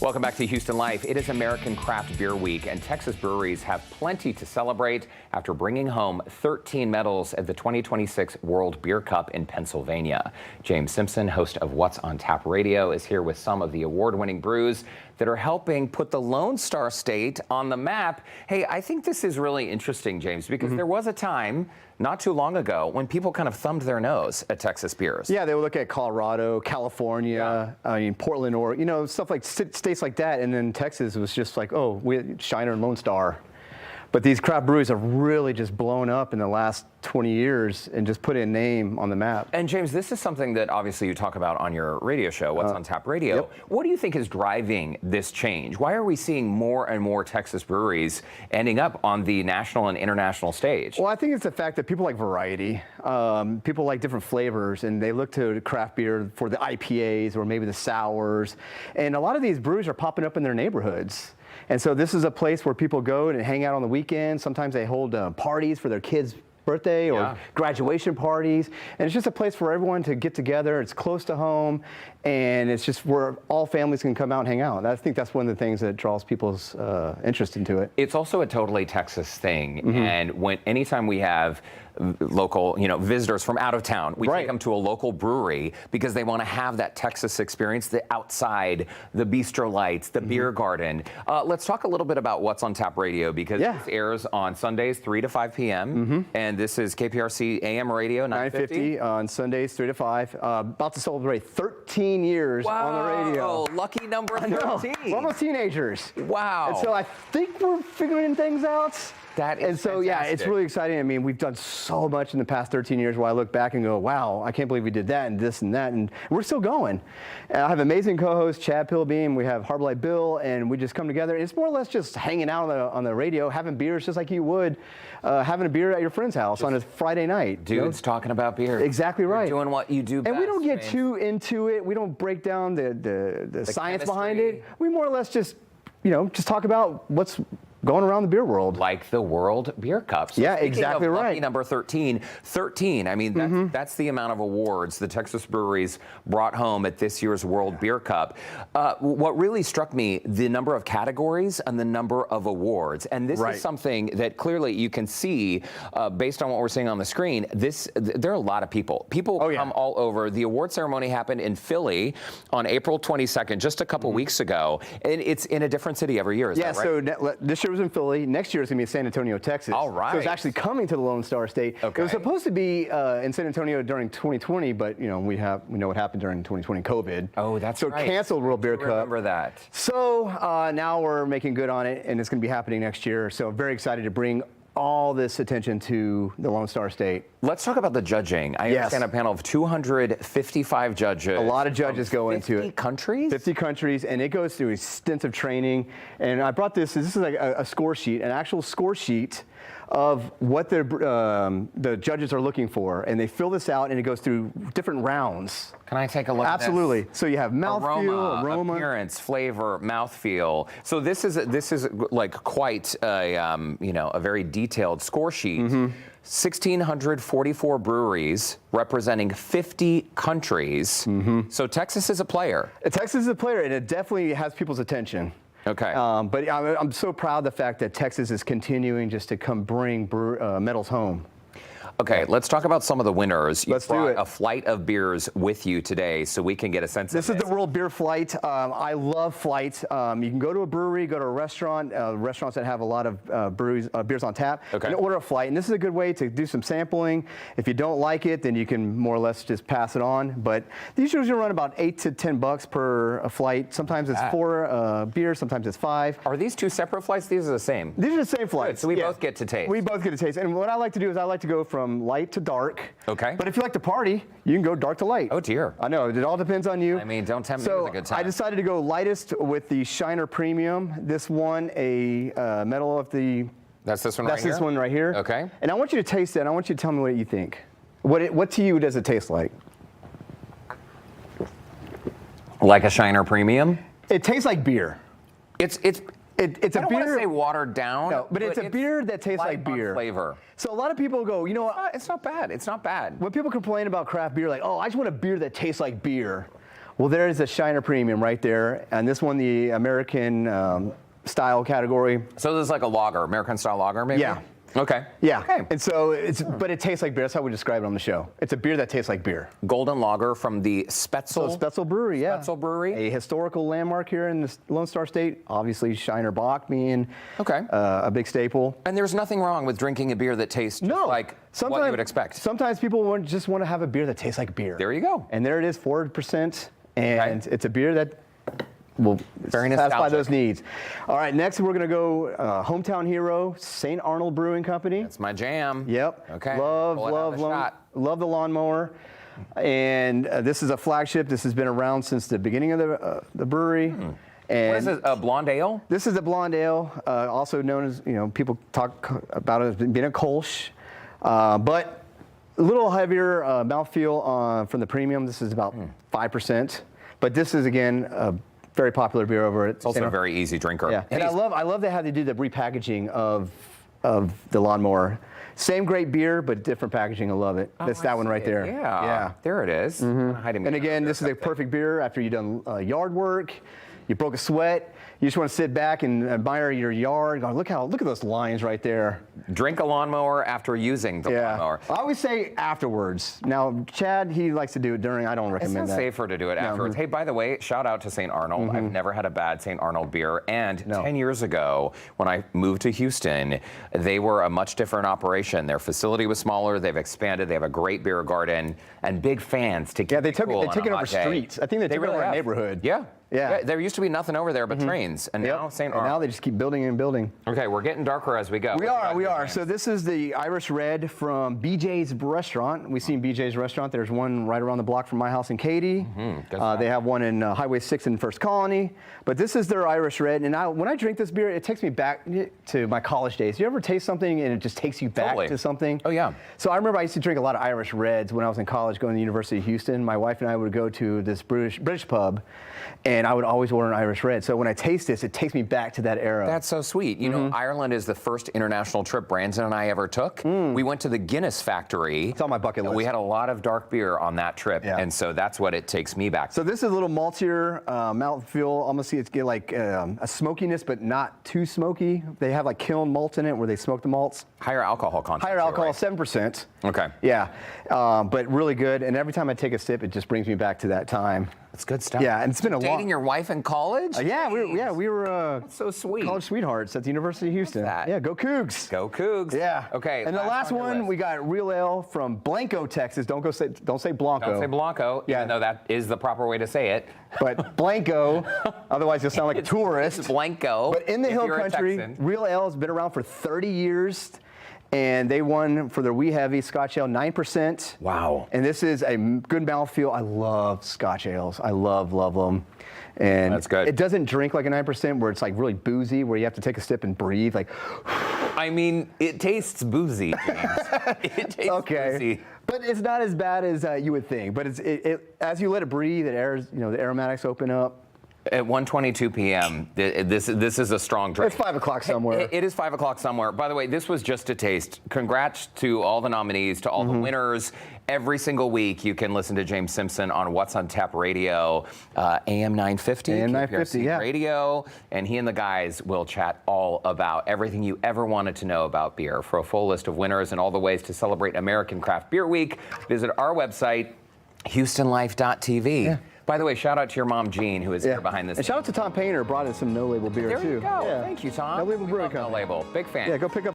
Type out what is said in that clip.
Welcome back to Houston Life. It is American Craft Beer Week, and Texas breweries have plenty to celebrate after bringing home 13 medals at the 2026 World Beer Cup in Pennsylvania. James Simpson, host of What's on Tap Radio, is here with some of the award-winning brews that are helping put the Lone Star State on the map. Hey, I think this is really interesting, James, because there was a time not too long ago when people kind of thumbed their nose at Texas beers. Yeah, they would look at Colorado, California, I mean, Portland, or, you know, stuff like states like that. And then Texas was just like, oh, we Shiner and Lone Star. But these craft breweries have really just blown up in the last 20 years and just put a name on the map. And James, this is something that obviously you talk about on your radio show, What's on Tap Radio. Yep. What do you think is driving this change? Why are we seeing more and more Texas breweries ending up on the national and international stage? Well, I think it's the fact that people like variety. People like different flavors, and they look to craft beer for the IPAs or maybe the sours. And a lot of these breweries are popping up in their neighborhoods. And so this is a place where people go and hang out on the weekends. Sometimes they hold parties for their kids' birthday or graduation parties. And it's just a place for everyone to get together. It's close to home, and it's just where all families can come out and hang out. I think that's one of the things that draws people's interest into it. It's also a totally Texas thing. And anytime we have local, visitors from out of town, we take them to a local brewery because they want to have that Texas experience, the outside, the bistro lights, the beer garden. Let's talk a little bit about What's on Tap Radio, because this airs on Sundays 3 to 5 p.m. And this is KPRC AM radio 950 on Sundays 3 to 5. About to celebrate 13 years on the radio. Lucky number 13. We're almost teenagers. Wow. And so I think we're figuring things out. That is fantastic. Yeah, it's really exciting. I mean, we've done so much in the past 13 years where I look back and go, wow, I can't believe we did that and this and that, and we're still going. And I have amazing co-host Chad Pilbeam, we have Harbor Light Bill, and we just come together. It's more or less just hanging out on the radio, having beers just like you would having a beer at your friend's house on a Friday night. Dudes talking about beer. Exactly right. You're doing what you do best. And we don't get too into it. We don't break down the science behind it. We more or less just talk about what's going around the beer world. Like the World Beer Cup. So yeah, exactly right. Lucky number 13. 13, I mean, that's the amount of awards the Texas breweries brought home at this year's World Beer Cup. What really struck me, the number of categories and the number of awards. And this is something that clearly you can see based on what we're seeing on the screen. There are a lot of people. People come all over. The award ceremony happened in Philly on April 22nd, just a couple weeks ago. And it's in a different city every year, is that right? So this year was in Philly. Next year is going to be in San Antonio, Texas. All right. So it's actually coming to the Lone Star State. Okay. It was supposed to be in San Antonio during 2020, but we know what happened during 2020 COVID. Oh, that's right. So canceled World Beer Cup. Remember that. So now we're making good on it, and it's going to be happening next year. So very excited to bring all this attention to the Lone Star State. Let's talk about the judging. I understand a panel of 255 judges. A lot of judges go into it. 50 countries? 50 countries, and it goes through extensive training. And I brought this is like a score sheet, an actual score sheet of what the judges are looking for. And they fill this out, and it goes through different rounds. Can I take a look Absolutely. at this? So you have mouthfeel, aroma, appearance, flavor, mouthfeel. So this is like quite a very detailed score sheet. 1,644 breweries representing 50 countries. So Texas is a player. Texas is a player, and it definitely has people's attention. Okay. But I'm so proud of the fact that Texas is continuing just to come bring medals home. Okay, let's talk about some of the winners. You Let's do brought it. a flight of beers with you today so we can get a sense of this. This is the World Beer Flight. I love flights. You can go to a brewery, go to a restaurant, restaurants that have a lot of beers on tap, and order a flight. And this is a good way to do some sampling. If you don't like it, then you can more or less just pass it on. But these usually run about $8 to $10 per a flight. Sometimes it's 4 beers, sometimes it's 5. Are these two separate flights? These are the same? These are the same flights. Good, so we both get to taste. We both get to taste. And what I like to do is I like to go from light to dark. Okay. But if you like to party, you can go dark to light. Oh dear. I know, it all depends on you. I mean, don't tempt me with a good time. I decided to go lightest with the Shiner Premium. This won a medal of the... That's this one right here? That's this one right here. Okay. And I want you to taste it, and I want you to tell me what you think. What to you does it taste like? Like a Shiner Premium? It tastes like beer. It's a I don't beer. want to say watered down. No, but it's a beer that tastes like beer. Flavor. So a lot of people go, It's not bad. It's not bad. when people complain about craft beer, like, oh, I just want a beer that tastes like beer. Well, there is a Shiner Premium right there, and this won the American style category. So this is like a lager, American style lager, maybe? Yeah. Okay. Yeah. Okay. And so but it tastes like beer. That's how we describe it on the show. It's a beer that tastes like beer. Golden lager from the Spoetzl. Spoetzl Brewery, yeah. Spoetzl Brewery. A historical landmark here in the Lone Star State. Obviously, Shiner Bock being a big staple. And there's nothing wrong with drinking a beer that tastes just like what you would expect. Sometimes people just want to have a beer that tastes like beer. There you go. And there it is, 4%. And it's a beer that will Very satisfy nostalgic. those needs. All right, next we're going to go hometown hero, St. Arnold Brewing Company. That's my jam. Yep. Okay. Love the lawnmower. And this is a flagship. This has been around since the beginning of the brewery. And What is it, a blonde ale? this is a blonde ale, also known as, people talk about it as being a Kolsch. But a little heavier mouthfeel from the premium. This is about 5%. But this is, again, a very popular beer over at It's also a very easy drinker. Yeah, and I love how they did the repackaging of the lawnmower. Same great beer, but different packaging. I love it. That's that one right there. Yeah. There it is. Hiding And again, this is a perfect beer after you've done yard work, you broke a sweat, you just want to sit back and admire your yard. Go, look at those lines right there. Drink a lawnmower after using the lawnmower. I always say afterwards. Now, Chad, he likes to do it during. I don't It's recommend not that. safer to do it afterwards. Hey, by the way, shout out to St. Arnold. I've never had a bad St. Arnold beer. And 10 years ago, when I moved to Houston, they were a much different operation. Their facility was smaller. They've expanded. They have a great beer garden and big fans to keep they it took cool they on took a it over hot day. streets. I think they took really over a have. neighborhood. Yeah. Yeah. There used to be nothing over there but trains, and now St. And Arnold. now they just keep building and building. Okay, we're getting darker as we go. We are. So this is the Irish Red from BJ's Restaurant. We've seen BJ's Restaurant. There's one right around the block from my house in Katy. They have one in Highway 6 in First Colony. But this is their Irish Red. And when I drink this beer, it takes me back to my college days. You ever taste something and it just takes you back to something? Oh, yeah. So I remember I used to drink a lot of Irish Reds when I was in college going to the University of Houston. My wife and I would go to this British pub, and I would always order an Irish Red. So when I taste this, it takes me back to that era. That's so sweet. You know, Ireland is the first international trip Brandon and I ever took. We went to the Guinness factory. It's on my bucket list. We had a lot of dark beer on that trip, and so that's what it takes me back to. So this is a little maltier mouthfeel. Almost see it's get like a smokiness, but not too smoky. They have like kiln malt in it where they smoke the malts. Higher alcohol content. Higher alcohol, right? 7%. Okay. Yeah, but really good. And every time I take a sip, it just brings me back to that time. That's good stuff. Yeah, and it's been a long. Dating your wife in college? Yeah, we were so sweet. college sweethearts at the University of Houston. that? Yeah, go Cougs. Go Cougs. Yeah. Okay. And the last on your one, list. we got Real Ale from Blanco, Texas. Don't say Blanco. Don't say Blanco, Yeah. even though that is the proper way to say it. But Blanco, otherwise you'll sound like a tourist. It's Blanco. But in the if Hill you're a Country, Texan. Real Ale has been around for 30 years, and they won for their Wee Heavy Scotch Ale, 9%. Wow. And this is a good mouthfeel. I love Scotch ales. I love them. And That's good. It doesn't drink like a 9% where it's like really boozy, where you have to take a sip and breathe. Like, I mean, it tastes boozy, James. It tastes boozy. But it's not as bad as you would think. But as you let it breathe, the aromatics open up. At 1:22 p.m., this is a strong drink. It's 5 o'clock somewhere. It is 5 o'clock somewhere. By the way, this was just a taste. Congrats to all the nominees, to all the winners. Every single week, you can listen to James Simpson on What's on Tap Radio, AM 950, AM 950, yeah. Radio, and he and the guys will chat all about everything you ever wanted to know about beer. For a full list of winners and all the ways to celebrate American Craft Beer Week, visit our website, HoustonLife.tv. Yeah. By the way, shout out to your mom, Jean, who is here behind this. And shout out to Tom Painter, brought in some no-label beer, There too. you go. Yeah. Thank you, Tom. No Label We Brewing love No Company. Label. Big fan. Yeah, go pick up